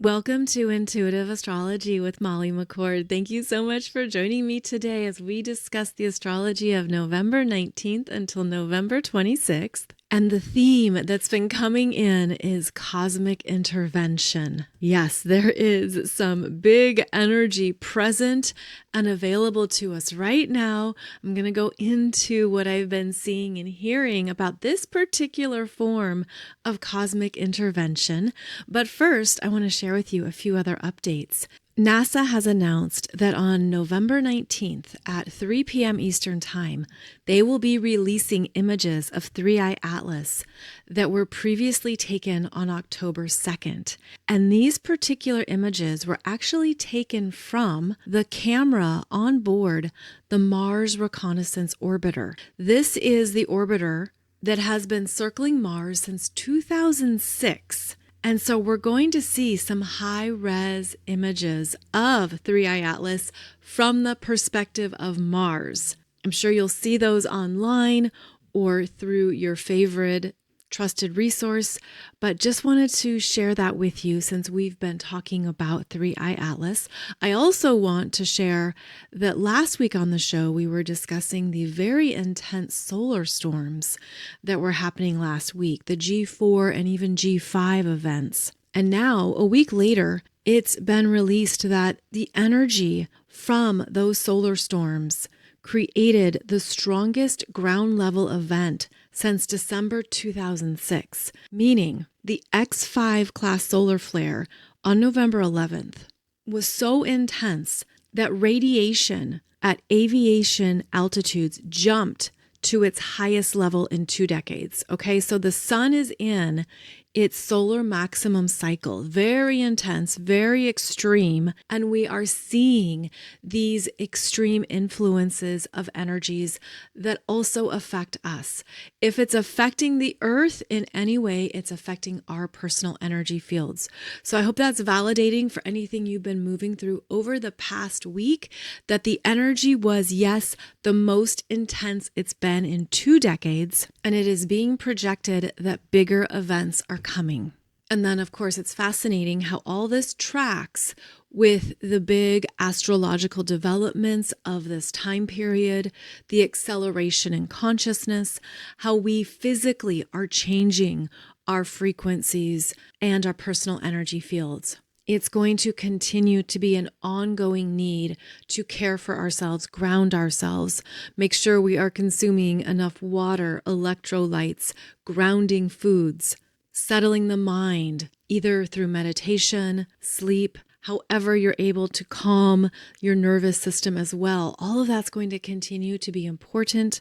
Welcome to Intuitive Astrology with Molly McCord. Thank you so much for joining me today as we discuss the astrology of November 19th until November 26th. And the theme that's been coming in is cosmic intervention. Yes, there is some big energy present and available to us right now. I'm going to go into what I've been seeing and hearing about this particular form of cosmic intervention. But first, I want to share with you a few other updates. NASA has announced that on November 19th at 3 p.m. Eastern Time, they will be releasing images of Three-Eye Atlas that were previously taken on October 2nd. And these particular images were actually taken from the camera on board the Mars Reconnaissance Orbiter. This is the orbiter that has been circling Mars since 2006. And so we're going to see some high-res images of Three-Eye Atlas from the perspective of Mars. I'm sure you'll see those online or through your favorite trusted resource, but just wanted to share that with you since we've been talking about Three-Eye Atlas. I also want to share that last week on the show, we were discussing the very intense solar storms that were happening last week, the G4 and even G5 events. And now, a week later, it's been released that the energy from those solar storms created the strongest ground level event since December 2006, meaning the X5 class solar flare on November 11th was so intense that radiation at aviation altitudes jumped to its highest level in 2 decades. Okay, so the sun is in its solar maximum cycle, very intense, very extreme, and we are seeing these extreme influences of energies that also affect us. If it's affecting the earth in any way, it's affecting our personal energy fields. So I hope that's validating for anything you've been moving through over the past week, that the energy was, yes, the most intense it's been in 2 decades, and it is being projected that bigger events are coming. And then, of course, it's fascinating how all this tracks with the big astrological developments of this time period, the acceleration in consciousness, how we physically are changing our frequencies and our personal energy fields. It's going to continue to be an ongoing need to care for ourselves, ground ourselves, make sure we are consuming enough water, electrolytes, grounding foods, settling the mind, either through meditation, sleep, however you're able to calm your nervous system as well. All of that's going to continue to be important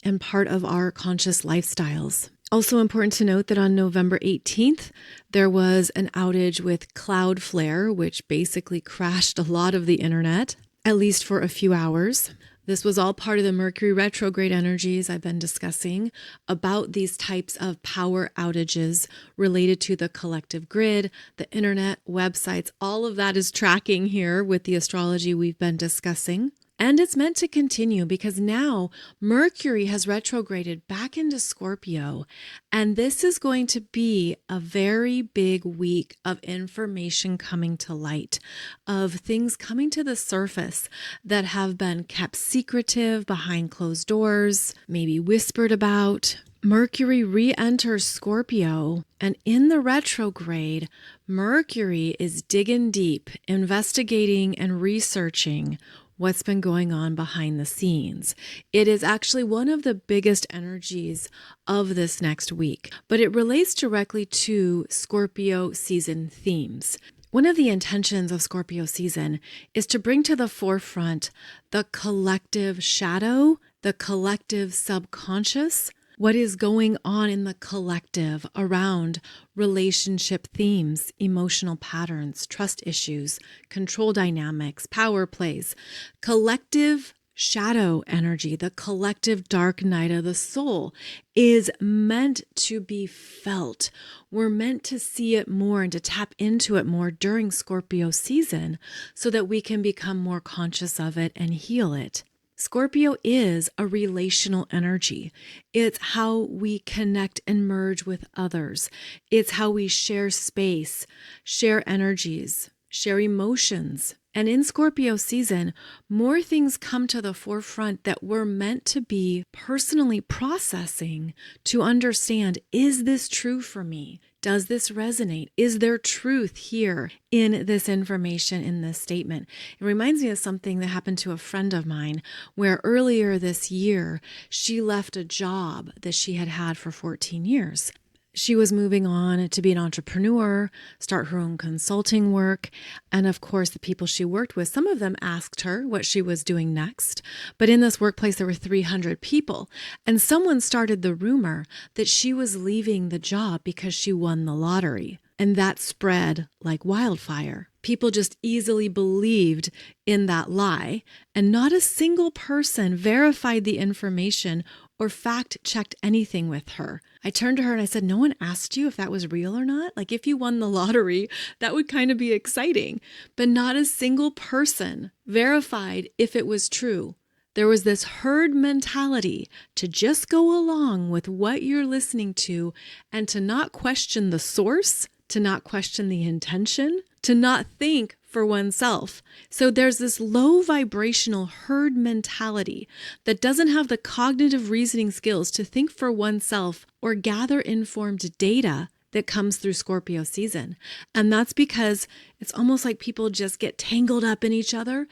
and part of our conscious lifestyles. Also important to note that on November 18th, there was an outage with Cloudflare, which basically crashed a lot of the internet, at least for a few hours. This was all part of the Mercury retrograde energies I've been discussing about these types of power outages related to the collective grid, the internet, websites. All of that is tracking here with the astrology we've been discussing. And it's meant to continue because now Mercury has retrograded back into Scorpio. And this is going to be a very big week of information coming to light, of things coming to the surface that have been kept secretive behind closed doors, maybe whispered about. Mercury re-enters Scorpio, and in the retrograde, Mercury is digging deep, investigating and researching what's been going on behind the scenes. It is actually one of the biggest energies of this next week, but it relates directly to Scorpio season themes. One of the intentions of Scorpio season is to bring to the forefront the collective shadow, the collective subconscious, what is going on in the collective around relationship themes, emotional patterns, trust issues, control dynamics, power plays, collective shadow energy, the collective dark night of the soul is meant to be felt. We're meant to see it more and to tap into it more during Scorpio season so that we can become more conscious of it and heal it. Scorpio is a relational energy. It's how we connect and merge with others. It's how we share space, share energies, share emotions. And in Scorpio season, more things come to the forefront that we're meant to be personally processing to understand, is this true for me? Does this resonate? Is there truth here in this information, in this statement? It reminds me of something that happened to a friend of mine where earlier this year, she left a job that she had had for 14 years. She was moving on to be an entrepreneur, start her own consulting work. And of course, the people she worked with, some of them asked her what she was doing next. But in this workplace, there were 300 people. And someone started the rumor that she was leaving the job because she won the lottery. And that spread like wildfire. People just easily believed in that lie. And not a single person verified the information or fact-checked anything with her. I turned to her and I said, no one asked you if that was real or not? Like if you won the lottery, that would kind of be exciting. But not a single person verified if it was true. There was this herd mentality to just go along with what you're listening to and to not question the source, to not question the intention, to not think for oneself. So there's this low vibrational herd mentality that doesn't have the cognitive reasoning skills to think for oneself or gather informed data that comes through Scorpio season. And that's because it's almost like people just get tangled up in each other,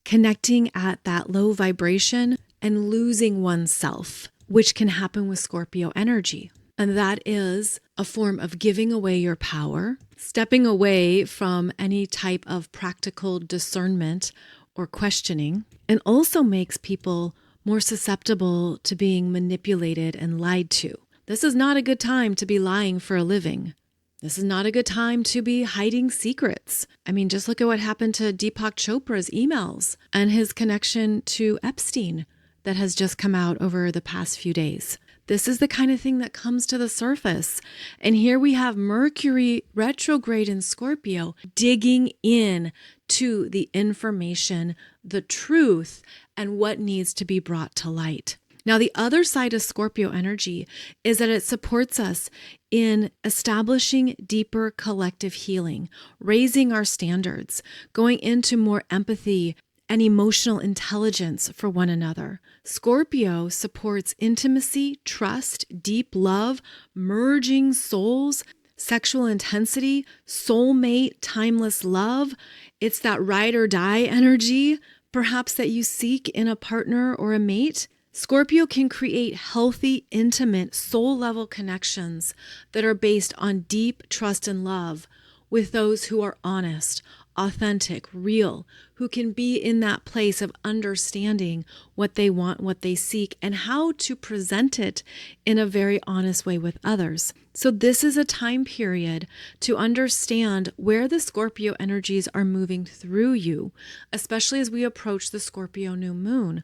connecting at that low vibration and losing oneself, which can happen with Scorpio energy. And that is a form of giving away your power, stepping away from any type of practical discernment or questioning, and also makes people more susceptible to being manipulated and lied to. This is not a good time to be lying for a living. This is not a good time to be hiding secrets. I mean, just look at what happened to Deepak Chopra's emails and his connection to Epstein that has just come out over the past few days. This is the kind of thing that comes to the surface. And here we have Mercury retrograde in Scorpio digging in to the information, the truth, and what needs to be brought to light. Now, the other side of Scorpio energy is that it supports us in establishing deeper collective healing, raising our standards, going into more empathy and emotional intelligence for one another. Scorpio supports intimacy, trust, deep love, merging souls, sexual intensity, soulmate, timeless love. It's that ride or die energy, perhaps that you seek in a partner or a mate. Scorpio can create healthy, intimate, soul-level connections that are based on deep trust and love with those who are honest, authentic, real, who can be in that place of understanding what they want, what they seek, and how to present it in a very honest way with others. So this is a time period to understand where the Scorpio energies are moving through you, especially as we approach the Scorpio New Moon,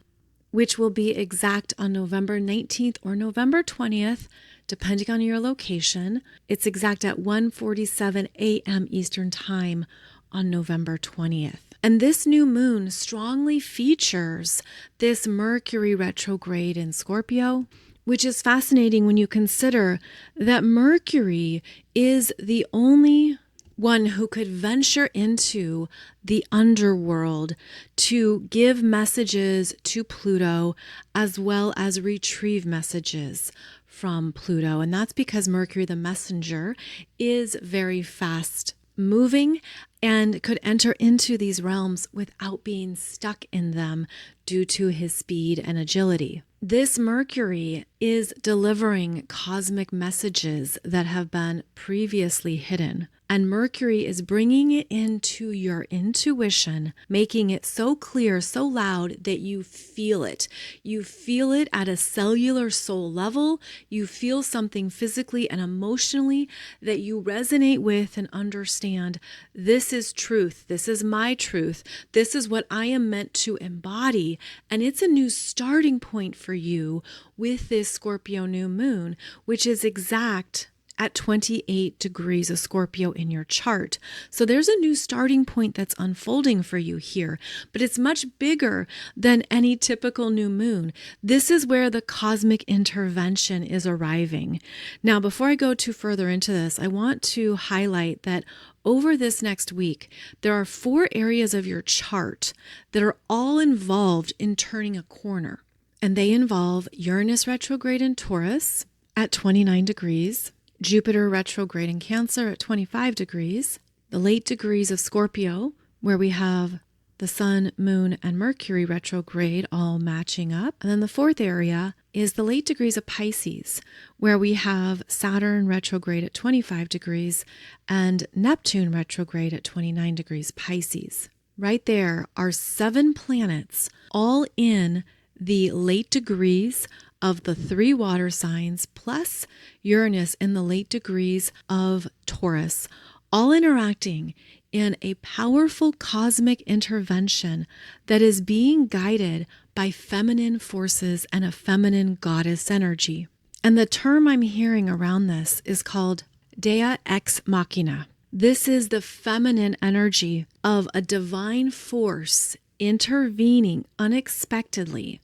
which will be exact on November 19th or November 20th, depending on your location. It's exact at 1:47 a.m. Eastern Time on November 20th. And this new moon strongly features this Mercury retrograde in Scorpio, which is fascinating when you consider that Mercury is the only one who could venture into the underworld to give messages to Pluto as well as retrieve messages from Pluto. And that's because Mercury, the messenger, is very fast moving and could enter into these realms without being stuck in them due to his speed and agility. This Mercury is delivering cosmic messages that have been previously hidden. And Mercury is bringing it into your intuition, making it so clear, so loud that you feel it. You feel it at a cellular soul level. You feel something physically and emotionally that you resonate with and understand. This is truth. This is my truth. This is what I am meant to embody. And it's a new starting point for you with this Scorpio new moon, which is exact at 28 degrees of Scorpio in your chart. So there's a new starting point that's unfolding for you here, but it's much bigger than any typical new moon. This is where the cosmic intervention is arriving. Now, before I go too further into this, I want to highlight that over this next week, there are 4 areas of your chart that are all involved in turning a corner. And they involve Uranus retrograde in Taurus at 29 degrees, Jupiter retrograde in Cancer at 25 degrees, the late degrees of Scorpio, where we have the Sun, Moon, and Mercury retrograde all matching up. And then the 4th area is the late degrees of Pisces, where we have Saturn retrograde at 25 degrees and Neptune retrograde at 29 degrees Pisces. Right there are 7 planets all in the late degrees of the 3 water signs, plus Uranus in the late degrees of Taurus, all interacting in a powerful cosmic intervention that is being guided by feminine forces and a feminine goddess energy. And the term I'm hearing around this is called Dea ex Machina. This is the feminine energy of a divine force intervening unexpectedly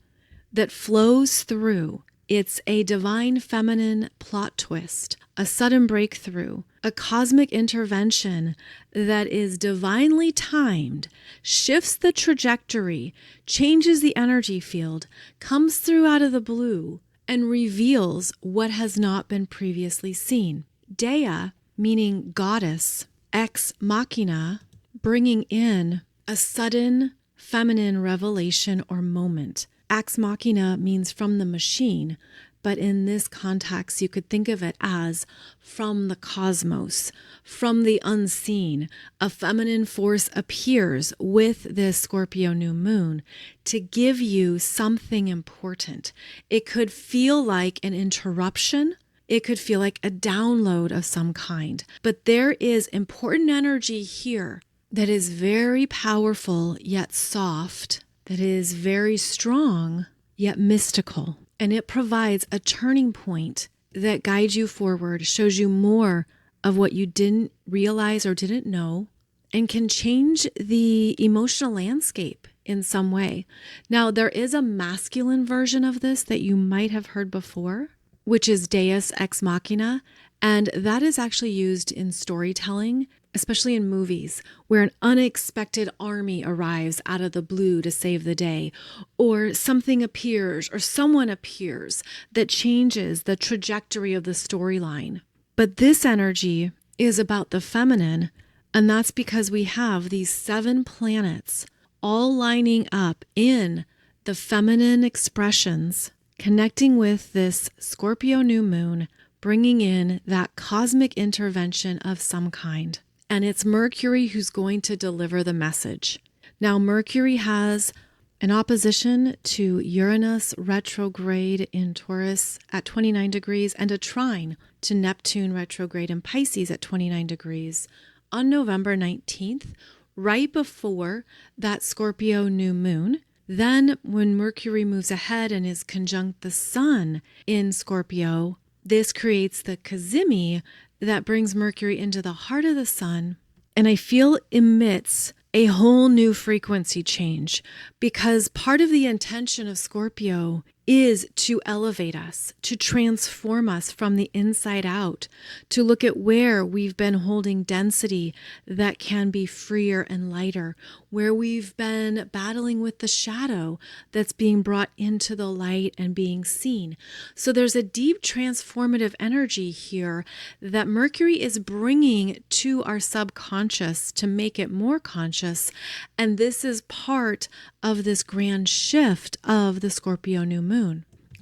that flows through. It's a divine feminine plot twist, a sudden breakthrough, a cosmic intervention that is divinely timed, shifts the trajectory, changes the energy field, comes through out of the blue, and reveals what has not been previously seen. Dea, meaning goddess, ex machina, bringing in a sudden feminine revelation or moment. Ex machina means from the machine, but in this context, you could think of it as from the cosmos, from the unseen. A feminine force appears with this Scorpio new moon to give you something important. It could feel like an interruption. It could feel like a download of some kind, but there is important energy here that is very powerful yet soft, that is very strong yet mystical. And it provides a turning point that guides you forward, shows you more of what you didn't realize or didn't know, and can change the emotional landscape in some way. Now, there is a masculine version of this that you might have heard before, which is Deus ex machina, and that is actually used in storytelling, especially in movies, where an unexpected army arrives out of the blue to save the day, or something appears or someone appears that changes the trajectory of the storyline. But this energy is about the feminine, and that's because we have these 7 planets all lining up in the feminine expressions, connecting with this Scorpio new moon, bringing in that cosmic intervention of some kind. And it's Mercury who's going to deliver the message. Now, Mercury has an opposition to Uranus retrograde in Taurus at 29 degrees and a trine to Neptune retrograde in Pisces at 29 degrees on November 19th, right before that Scorpio new moon. Then when Mercury moves ahead and is conjunct the sun in Scorpio, this creates the cazimi that brings Mercury into the heart of the sun, and I feel emits a whole new frequency change, because part of the intention of Scorpio is to elevate us, to transform us from the inside out, to look at where we've been holding density that can be freer and lighter, where we've been battling with the shadow that's being brought into the light and being seen. So there's a deep transformative energy here that Mercury is bringing to our subconscious to make it more conscious. And this is part of this grand shift of the Scorpio new moon.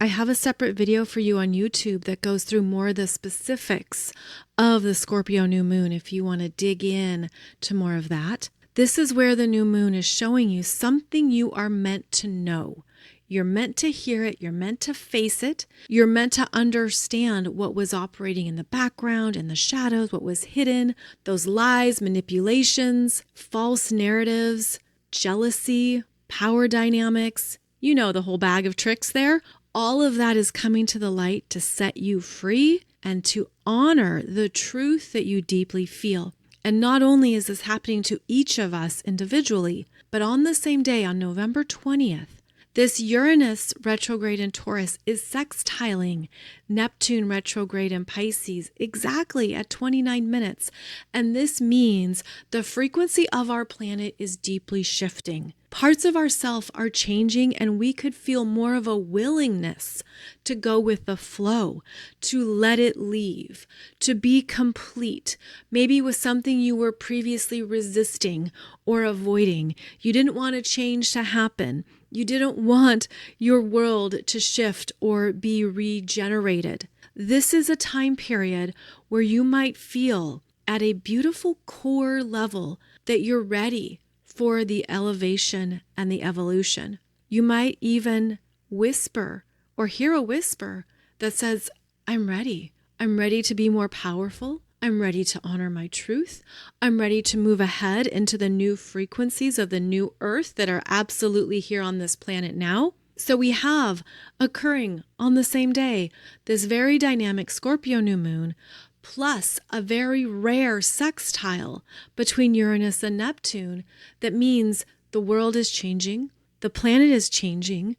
I have a separate video for you on YouTube that goes through more of the specifics of the Scorpio new moon if you want to dig in to more of that. This is where the new moon is showing you something you are meant to know. You're meant to hear it. You're meant to face it. You're meant to understand what was operating in the background, in the shadows, what was hidden, those lies, manipulations, false narratives, jealousy, power dynamics. You know, the whole bag of tricks there. All of that is coming to the light to set you free and to honor the truth that you deeply feel. And not only is this happening to each of us individually, but on the same day, on November 20th, this Uranus retrograde in Taurus is sextiling Neptune retrograde in Pisces exactly at 29 minutes. And this means the frequency of our planet is deeply shifting. Parts of ourself are changing, and we could feel more of a willingness to go with the flow, to let it leave, to be complete, maybe with something you were previously resisting or avoiding. You didn't want a change to happen. You didn't want your world to shift or be regenerated. This is a time period where you might feel at a beautiful core level that you're ready for the elevation and the evolution. You might even whisper or hear a whisper that says, I'm ready. I'm ready to be more powerful. I'm ready to honor my truth. I'm ready to move ahead into the new frequencies of the new earth that are absolutely here on this planet now. So we have occurring on the same day this very dynamic Scorpio New Moon, plus a very rare sextile between Uranus and Neptune. That means the world is changing, the planet is changing,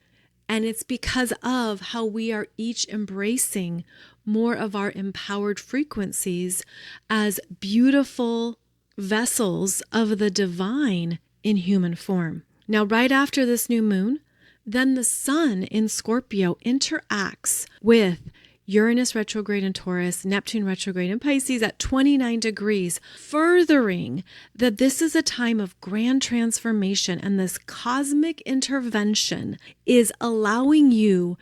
and it's because of how we are each embracing more of our empowered frequencies as beautiful vessels of the divine in human form. Now, right after this new moon, then the sun in Scorpio interacts with Uranus retrograde in Taurus, Neptune retrograde in Pisces at 29 degrees, furthering that this is a time of grand transformation, and this cosmic intervention is allowing you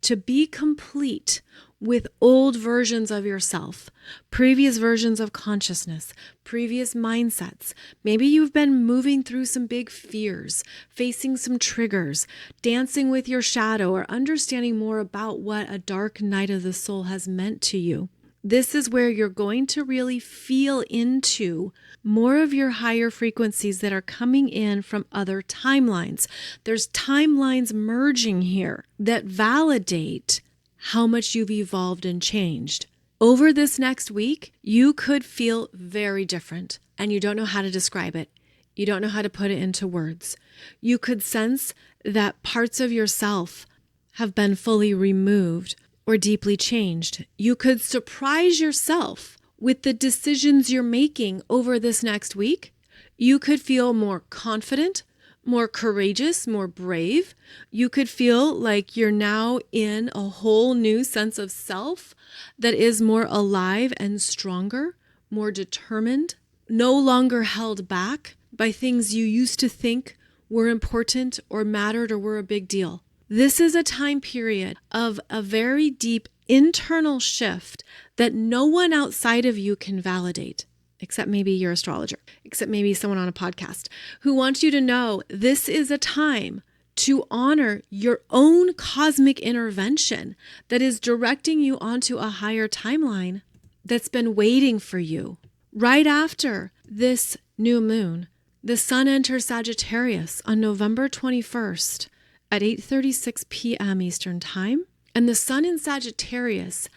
to be complete with old versions of yourself, previous versions of consciousness, previous mindsets. Maybe you've been moving through some big fears, facing some triggers, dancing with your shadow, or understanding more about what a dark night of the soul has meant to you. This is where you're going to really feel into more of your higher frequencies that are coming in from other timelines. There's timelines merging here that validate how much you've evolved and changed. Over this next week, you could feel very different, and you don't know how to describe it. You don't know how to put it into words. You could sense that parts of yourself have been fully removed or deeply changed. You could surprise yourself with the decisions you're making over this next week. You could feel more confident, more courageous, more brave. You could feel like you're now in a whole new sense of self that is more alive and stronger, more determined, no longer held back by things you used to think were important or mattered or were a big deal. This is a time period of a very deep internal shift that no one outside of you can validate. Except maybe your astrologer, except maybe someone on a podcast who wants you to know this is a time to honor your own cosmic intervention that is directing you onto a higher timeline that's been waiting for you. Right after this new moon, the sun enters Sagittarius on November 21st at 8:36 p.m. Eastern Time. And the sun in Sagittarius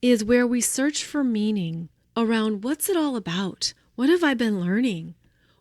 is where we search for meaning around what's it all about? What have I been learning?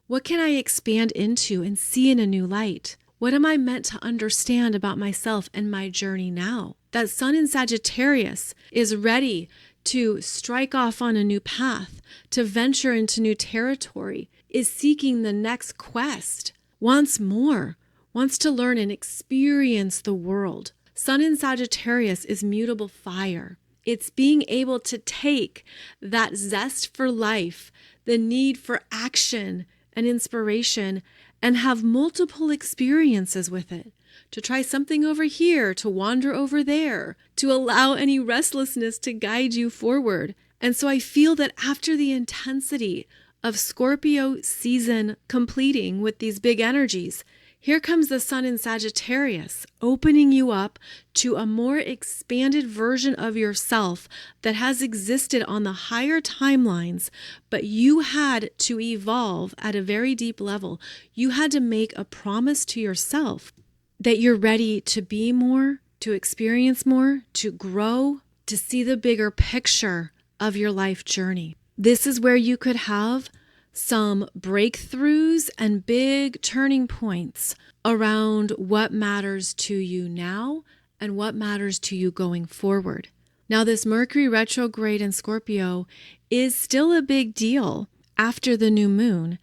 What can I expand into and see in a new light? What am I meant to understand about myself and my journey now? That sun in Sagittarius is ready to strike off on a new path, to venture into new territory, is seeking the next quest, wants more, wants to learn and experience the world. Sun in Sagittarius is mutable fire. It's being able to take that zest for life, the need for action and inspiration, and have multiple experiences with it. To try something over here, to wander over there, to allow any restlessness to guide you forward. And so I feel that after the intensity of Scorpio season completing with these big energies, here comes the sun in Sagittarius, opening you up to a more expanded version of yourself that has existed on the higher timelines, but you had to evolve at a very deep level. You had to make a promise to yourself that you're ready to be more, to experience more, to grow, to see the bigger picture of your life journey. This is where you could have some breakthroughs and big turning points around what matters to you now and what matters to you going forward. Now, this Mercury retrograde in Scorpio is still a big deal after the new moon,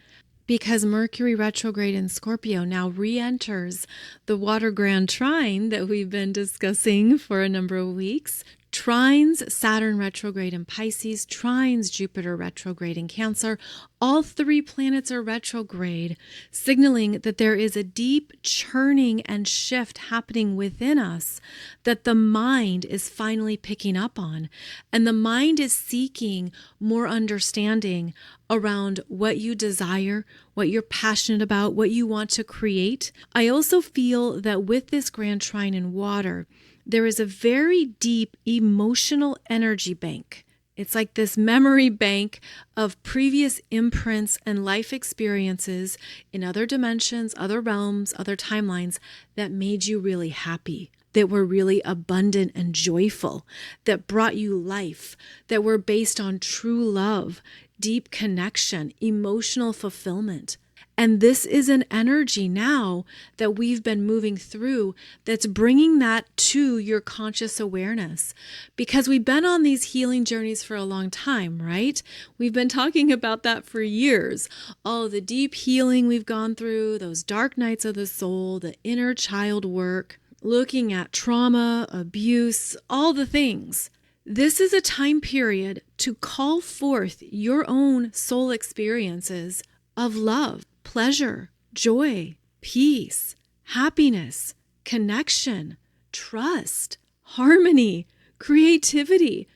because Mercury retrograde in Scorpio now re-enters the Water Grand Trine that we've been discussing for a number of weeks. Trines Saturn retrograde in Pisces, trines Jupiter retrograde in Cancer. All three planets are retrograde, signaling that there is a deep churning and shift happening within us that the mind is finally picking up on. And the mind is seeking more understanding around what you desire, what you're passionate about, what you want to create. I also feel that with this Grand Trine in water, there is a very deep emotional energy bank. It's like this memory bank of previous imprints and life experiences in other dimensions, other realms, other timelines that made you really happy, that were really abundant and joyful, that brought you life, that were based on true love, deep connection, emotional fulfillment. And this is an energy now that we've been moving through that's bringing that to your conscious awareness, because we've been on these healing journeys for a long time, right? We've been talking about that for years. All the deep healing we've gone through, those dark nights of the soul, the inner child work, looking at trauma, abuse, all the things. This is a time period to call forth your own soul experiences of love, pleasure, joy, peace, happiness, connection, trust, harmony, creativity.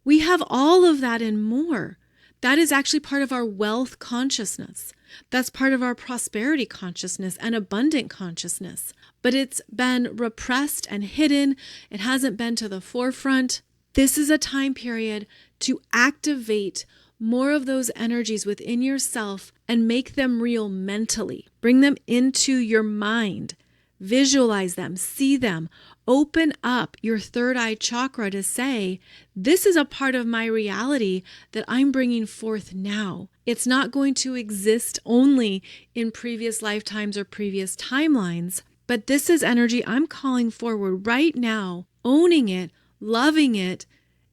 We have all of that and more. That is actually part of our wealth consciousness. That's part of our prosperity consciousness and abundant consciousness. But it's been repressed and hidden. It hasn't been to the forefront. This is a time period to activate more of those energies within yourself and make them real mentally. Bring them into your mind. Visualize them, see them. Open up your third eye chakra to say, this is a part of my reality that I'm bringing forth now. It's not going to exist only in previous lifetimes or previous timelines, but this is energy I'm calling forward right now, owning it, loving it,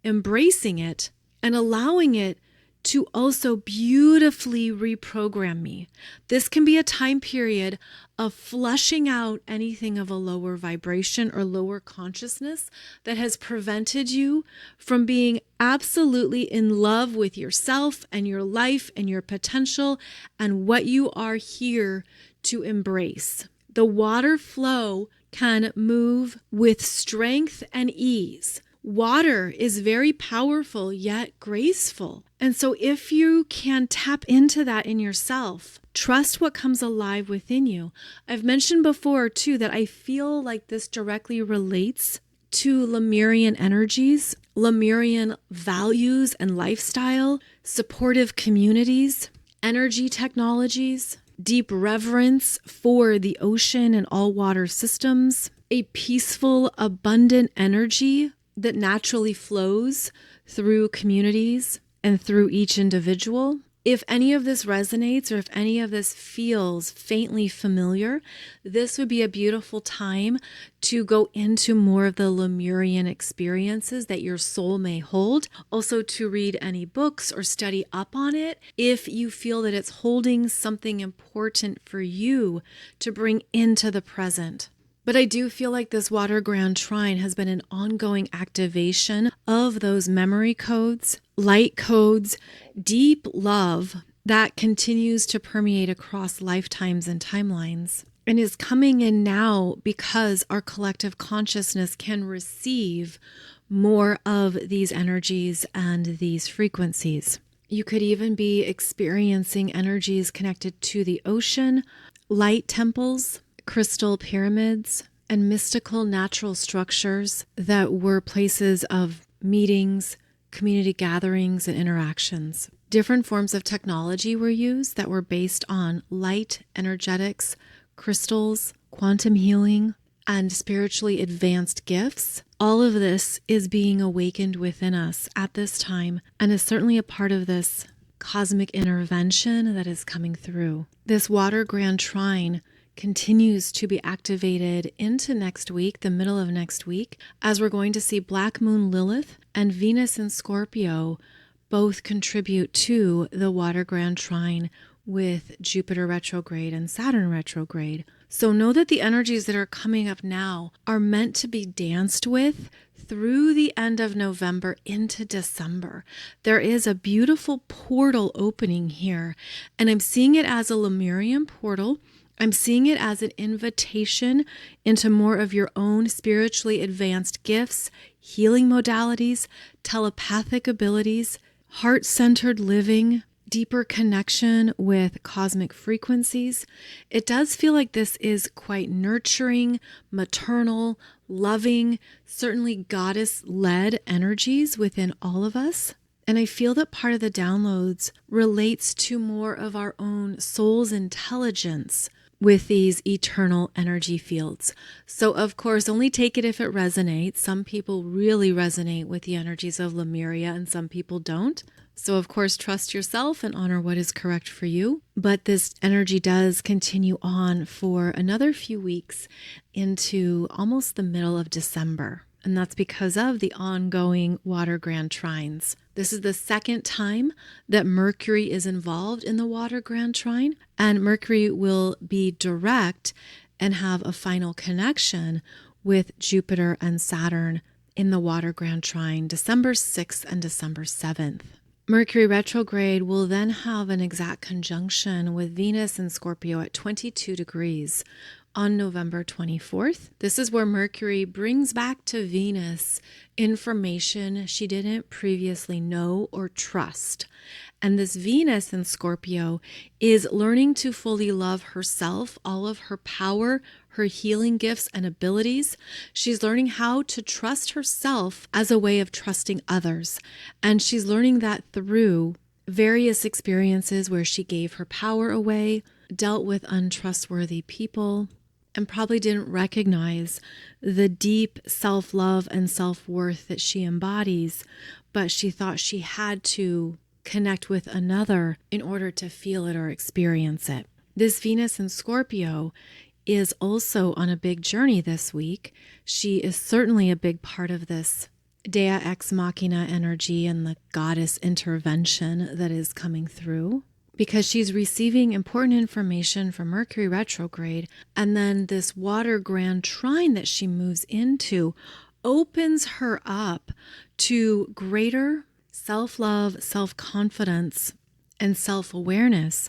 embracing it, and allowing it to also beautifully reprogram me. This can be a time period of flushing out anything of a lower vibration or lower consciousness that has prevented you from being absolutely in love with yourself and your life and your potential and what you are here to embrace. The water flow can move with strength and ease. Water is very powerful yet graceful. And so if you can tap into that in yourself, trust what comes alive within you. I've mentioned before too that I feel like this directly relates to Lemurian energies, Lemurian values and lifestyle, supportive communities, energy technologies, deep reverence for the ocean and all water systems, a peaceful, abundant energy that naturally flows through communities and through each individual. If any of this resonates or if any of this feels faintly familiar, this would be a beautiful time to go into more of the Lemurian experiences that your soul may hold. Also to read any books or study up on it if you feel that it's holding something important for you to bring into the present. But I do feel like this Water Grand Trine has been an ongoing activation of those memory codes, light codes, deep love that continues to permeate across lifetimes and timelines, and is coming in now because our collective consciousness can receive more of these energies and these frequencies. You could even be experiencing energies connected to the ocean, light temples, crystal pyramids, and mystical natural structures that were places of meetings, community gatherings, and interactions. Different forms of technology were used that were based on light, energetics, crystals, quantum healing, and spiritually advanced gifts. All of this is being awakened within us at this time and is certainly a part of this cosmic intervention that is coming through. This Water Grand Trine continues to be activated into next week, the middle of next week, as we're going to see Black Moon Lilith and Venus in Scorpio both contribute to the Water Grand Trine with Jupiter retrograde and Saturn retrograde. So know that the energies that are coming up now are meant to be danced with through the end of November into December. There is a beautiful portal opening here, and I'm seeing it as a Lemurian portal. I'm seeing it as an invitation into more of your own spiritually advanced gifts, healing modalities, telepathic abilities, heart-centered living, deeper connection with cosmic frequencies. It does feel like this is quite nurturing, maternal, loving, certainly goddess-led energies within all of us. And I feel that part of the downloads relates to more of our own soul's intelligence with these eternal energy fields. So of course, only take it if it resonates. Some people really resonate with the energies of Lemuria and some people don't. So of course, trust yourself and honor what is correct for you. But this energy does continue on for another few weeks into almost the middle of December. And that's because of the ongoing Water Grand Trines. This is the second time that Mercury is involved in the Water Grand Trine, and Mercury will be direct and have a final connection with Jupiter and Saturn in the Water Grand Trine, December 6th and December 7th. Mercury retrograde will then have an exact conjunction with Venus in Scorpio at 22 degrees on November 24th. This is where Mercury brings back to Venus information she didn't previously know or trust. And this Venus in Scorpio is learning to fully love herself, all of her power, her healing gifts and abilities. She's learning how to trust herself as a way of trusting others. And she's learning that through various experiences where she gave her power away, dealt with untrustworthy people, and probably didn't recognize the deep self-love and self-worth that she embodies, but she thought she had to connect with another in order to feel it or experience it. This Venus in Scorpio is also on a big journey this week. She is certainly a big part of this Dea ex Machina energy and the goddess intervention that is coming through, because she's receiving important information from Mercury retrograde, and then this Water Grand Trine that she moves into opens her up to greater self-love, self-confidence, and self-awareness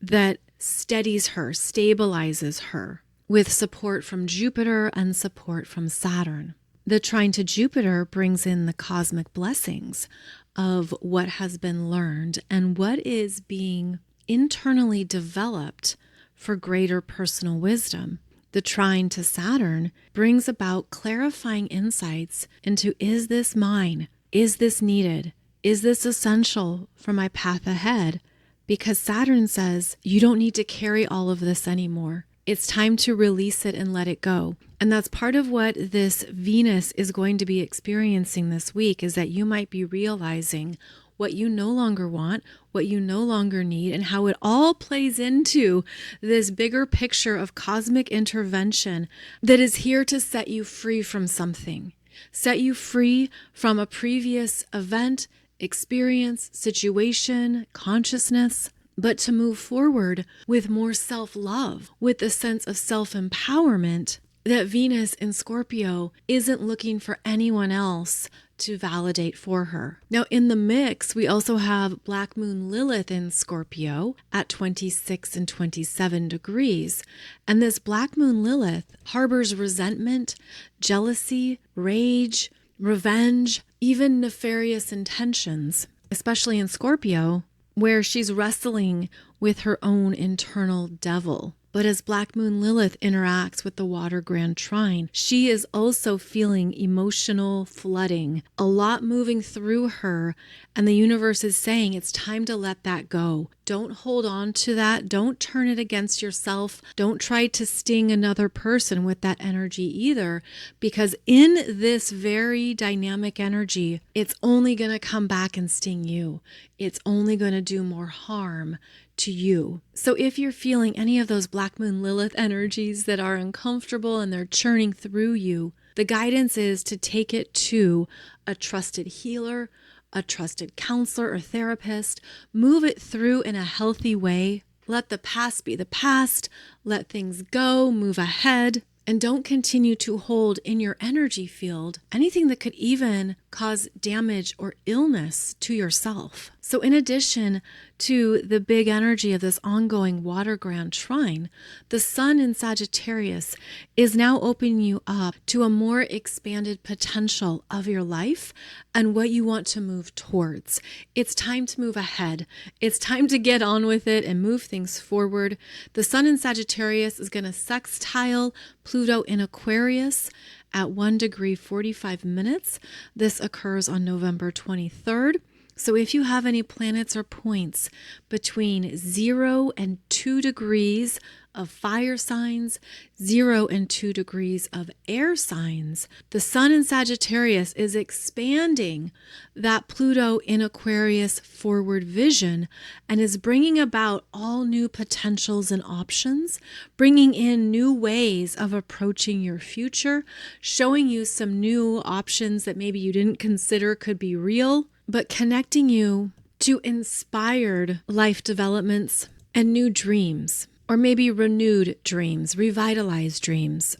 that steadies her, stabilizes her, with support from Jupiter and support from Saturn. The trine to Jupiter brings in the cosmic blessings of what has been learned and what is being internally developed for greater personal wisdom. The trine to Saturn brings about clarifying insights into, is this mine? Is this needed? Is this essential for my path ahead? Because Saturn says, you don't need to carry all of this anymore. It's time to release it and let it go. And that's part of what this Venus is going to be experiencing this week, is that you might be realizing what you no longer want, what you no longer need, and how it all plays into this bigger picture of cosmic intervention that is here to set you free from something, set you free from a previous event, experience, situation, consciousness, but to move forward with more self-love, with a sense of self-empowerment that Venus in Scorpio isn't looking for anyone else to validate for her. Now, in the mix, we also have Black Moon Lilith in Scorpio at 26 and 27 degrees. And this Black Moon Lilith harbors resentment, jealousy, rage, revenge, even nefarious intentions, especially in Scorpio, where she's wrestling with her own internal devil. But as Black Moon Lilith interacts with the Water Grand Trine, she is also feeling emotional flooding, a lot moving through her. And the universe is saying it's time to let that go. Don't hold on to that. Don't turn it against yourself. Don't try to sting another person with that energy either, because in this very dynamic energy, it's only going to come back and sting you. It's only going to do more harm to you. So if you're feeling any of those Black Moon Lilith energies that are uncomfortable and they're churning through you, the guidance is to take it to a trusted healer, a trusted counselor or therapist. Move it through in a healthy way. Let the past be the past. Let things go. Move ahead. And don't continue to hold in your energy field anything that could even cause damage or illness to yourself. So in addition to the big energy of this ongoing Water Grand Trine, the Sun in Sagittarius is now opening you up to a more expanded potential of your life and what you want to move towards. It's time to move ahead. It's time to get on with it and move things forward. The Sun in Sagittarius is going to sextile Pluto in Aquarius at 1 degree 45 minutes. This occurs on November 23rd. So if you have any planets or points between 0 and 2 degrees of fire signs, 0 and 2 degrees of air signs, the Sun in Sagittarius is expanding that Pluto in Aquarius forward vision and is bringing about all new potentials and options, bringing in new ways of approaching your future, showing you some new options that maybe you didn't consider could be real, but connecting you to inspired life developments and new dreams, or maybe renewed dreams, revitalized dreams.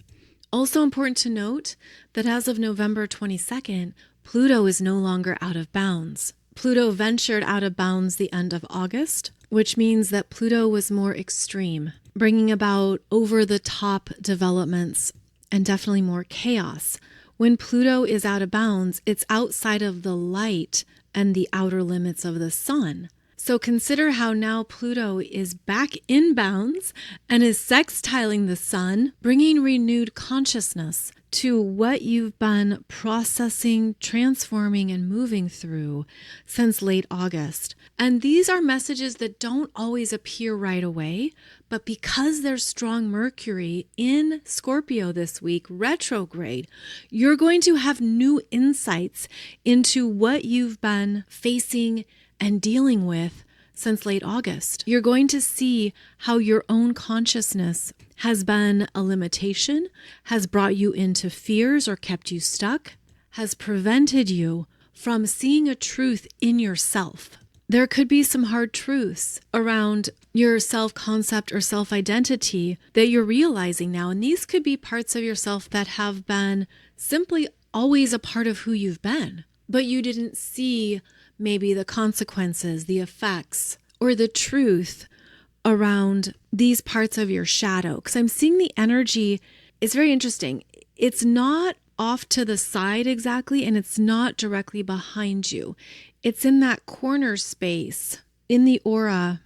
Also important to note that as of November 22nd, Pluto is no longer out of bounds. Pluto ventured out of bounds the end of August, which means that Pluto was more extreme, bringing about over-the-top developments and definitely more chaos. When Pluto is out of bounds, it's outside of the light and the outer limits of the sun. So consider how now Pluto is back in bounds and is sextiling the sun, bringing renewed consciousness to what you've been processing, transforming, and moving through since late August. And these are messages that don't always appear right away, but because there's strong Mercury in Scorpio this week, retrograde, you're going to have new insights into what you've been facing and dealing with since late August. You're going to see how your own consciousness has been a limitation, has brought you into fears or kept you stuck, has prevented you from seeing a truth in yourself. There could be some hard truths around your self-concept or self-identity that you're realizing now. And these could be parts of yourself that have been simply always a part of who you've been, but you didn't see maybe the consequences, the effects, or the truth around these parts of your shadow. Because I'm seeing the energy, it's very interesting. It's not off to the side exactly, and it's not directly behind you. It's in that corner space in the aura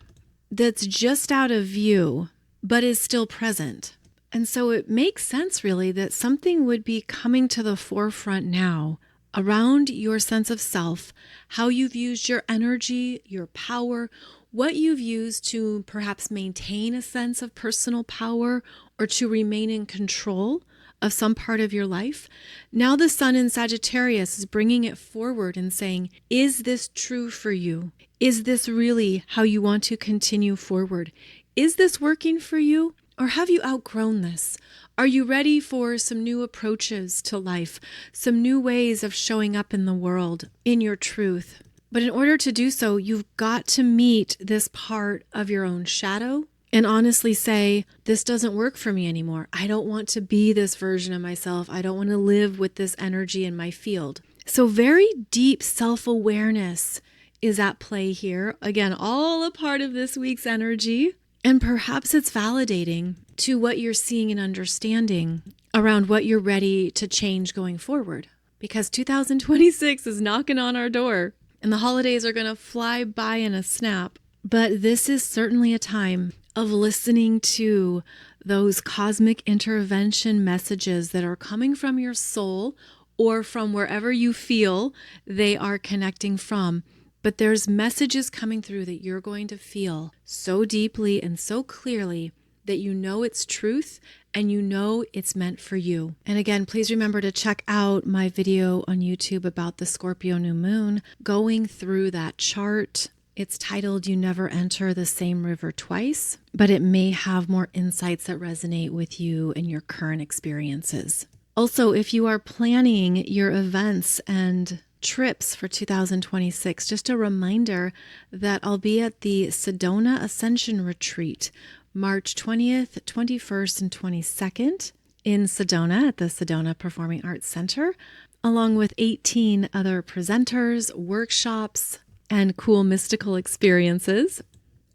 that's just out of view, but is still present. And so it makes sense really that something would be coming to the forefront now around your sense of self, how you've used your energy, your power, what you've used to perhaps maintain a sense of personal power or to remain in control of some part of your life. Now the Sun in Sagittarius is bringing it forward and saying, is this true for you? Is this really how you want to continue forward? Is this working for you? Or have you outgrown this? Are you ready for some new approaches to life, some new ways of showing up in the world, in your truth? But in order to do so, you've got to meet this part of your own shadow and honestly say, this doesn't work for me anymore. I don't want to be this version of myself. I don't want to live with this energy in my field. So very deep self-awareness is at play here. Again, all a part of this week's energy. And perhaps it's validating to what you're seeing and understanding around what you're ready to change going forward. Because 2026 is knocking on our door and the holidays are going to fly by in a snap. But this is certainly a time of listening to those cosmic intervention messages that are coming from your soul or from wherever you feel they are connecting from. But there's messages coming through that you're going to feel so deeply and so clearly that you know it's truth and you know it's meant for you. And again, please remember to check out my video on YouTube about the Scorpio New Moon, going through that chart. It's titled, You Never Enter the Same River Twice, but it may have more insights that resonate with you and your current experiences. Also, if you are planning your events and trips for 2026, just a reminder that I'll be at the Sedona Ascension Retreat, March 20th, 21st, and 22nd in Sedona at the Sedona Performing Arts Center, along with 18 other presenters, workshops, and cool mystical experiences.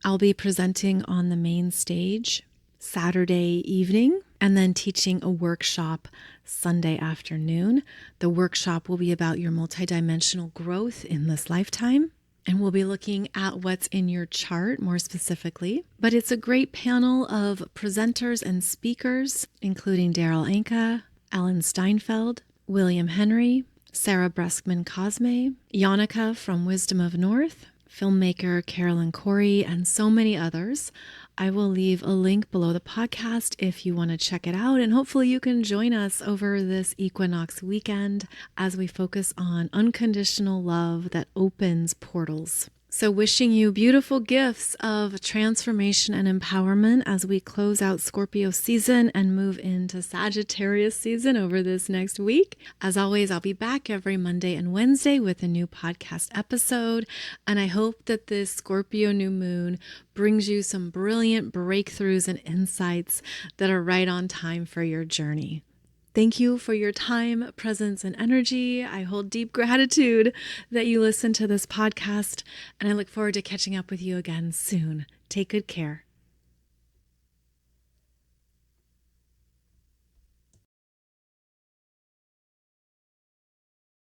I'll be presenting on the main stage Saturday evening and then teaching a workshop Sunday afternoon. The workshop will be about your multidimensional growth in this lifetime, and we'll be looking at what's in your chart more specifically. But it's a great panel of presenters and speakers, including Daryl Anka, Ellen Steinfeld, William Henry, Sarah Breskman Cosme, Yannicka from Wisdom of North, filmmaker Carolyn Corey, and so many others. I will leave a link below the podcast if you want to check it out, and hopefully you can join us over this equinox weekend as we focus on unconditional love that opens portals. So wishing you beautiful gifts of transformation and empowerment as we close out Scorpio season and move into Sagittarius season over this next week. As always, I'll be back every Monday and Wednesday with a new podcast episode. And I hope that this Scorpio new moon brings you some brilliant breakthroughs and insights that are right on time for your journey. Thank you for your time, presence, and energy. I hold deep gratitude that you listen to this podcast, and I look forward to catching up with you again soon. Take good care.